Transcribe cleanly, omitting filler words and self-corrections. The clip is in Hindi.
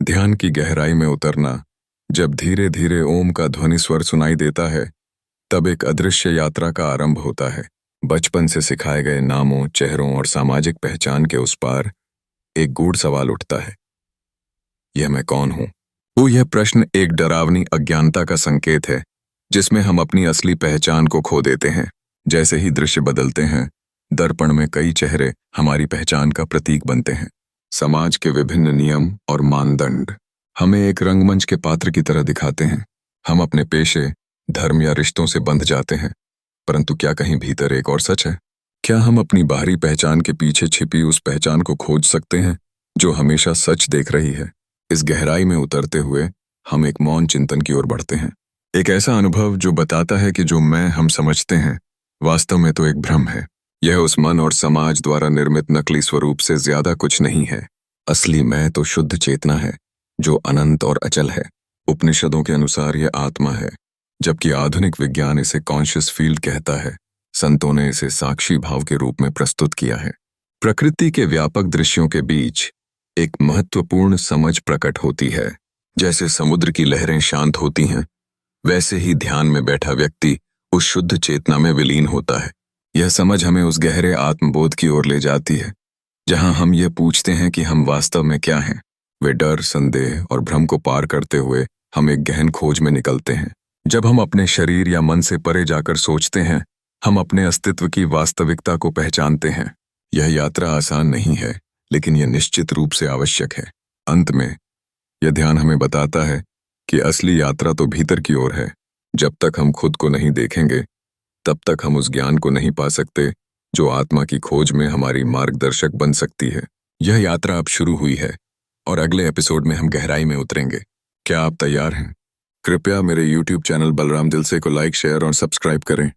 ध्यान की गहराई में उतरना। जब धीरे धीरे ओम का ध्वनि स्वर सुनाई देता है, तब एक अदृश्य यात्रा का आरंभ होता है। बचपन से सिखाए गए नामों, चेहरों और सामाजिक पहचान के उस पार एक गूढ़ सवाल उठता है, यह मैं कौन हूं? तो यह प्रश्न एक डरावनी अज्ञानता का संकेत है, जिसमें हम अपनी असली पहचान को खो देते हैं। जैसे ही दृश्य बदलते हैं, दर्पण में कई चेहरे हमारी पहचान का प्रतीक बनते हैं। समाज के विभिन्न नियम और मानदंड हमें एक रंगमंच के पात्र की तरह दिखाते हैं। हम अपने पेशे, धर्म या रिश्तों से बंध जाते हैं, परंतु क्या कहीं भीतर एक और सच है? क्या हम अपनी बाहरी पहचान के पीछे छिपी उस पहचान को खोज सकते हैं जो हमेशा सच देख रही है? इस गहराई में उतरते हुए हम एक मौन चिंतन की ओर बढ़ते हैं। एक ऐसा अनुभव जो बताता है कि जो मैं हम समझते हैं, वास्तव में तो एक भ्रम है। यह उस मन और समाज द्वारा निर्मित नकली स्वरूप से ज्यादा कुछ नहीं है। असली मैं तो शुद्ध चेतना है, जो अनंत और अचल है। उपनिषदों के अनुसार यह आत्मा है, जबकि आधुनिक विज्ञान इसे कॉन्शियस फील्ड कहता है। संतों ने इसे साक्षी भाव के रूप में प्रस्तुत किया है। प्रकृति के व्यापक दृश्यों के बीच एक महत्वपूर्ण समझ प्रकट होती है। जैसे समुद्र की लहरें शांत होती हैं, वैसे ही ध्यान में बैठा व्यक्ति उस शुद्ध चेतना में विलीन होता है। यह समझ हमें उस गहरे आत्मबोध की ओर ले जाती है, जहां हम ये पूछते हैं कि हम वास्तव में क्या हैं। वे डर, संदेह और भ्रम को पार करते हुए हम एक गहन खोज में निकलते हैं। जब हम अपने शरीर या मन से परे जाकर सोचते हैं, हम अपने अस्तित्व की वास्तविकता को पहचानते हैं। यह यात्रा आसान नहीं है, लेकिन यह निश्चित रूप से आवश्यक है। अंत में यह ध्यान हमें बताता है कि असली यात्रा तो भीतर की ओर है। जब तक हम खुद को नहीं देखेंगे, तब तक हम उस ज्ञान को नहीं पा सकते जो आत्मा की खोज में हमारी मार्गदर्शक बन सकती है। यह यात्रा अब शुरू हुई है और अगले एपिसोड में हम गहराई में उतरेंगे। क्या आप तैयार हैं? कृपया मेरे YouTube चैनल बलराम दिलसे को लाइक, शेयर और सब्सक्राइब करें।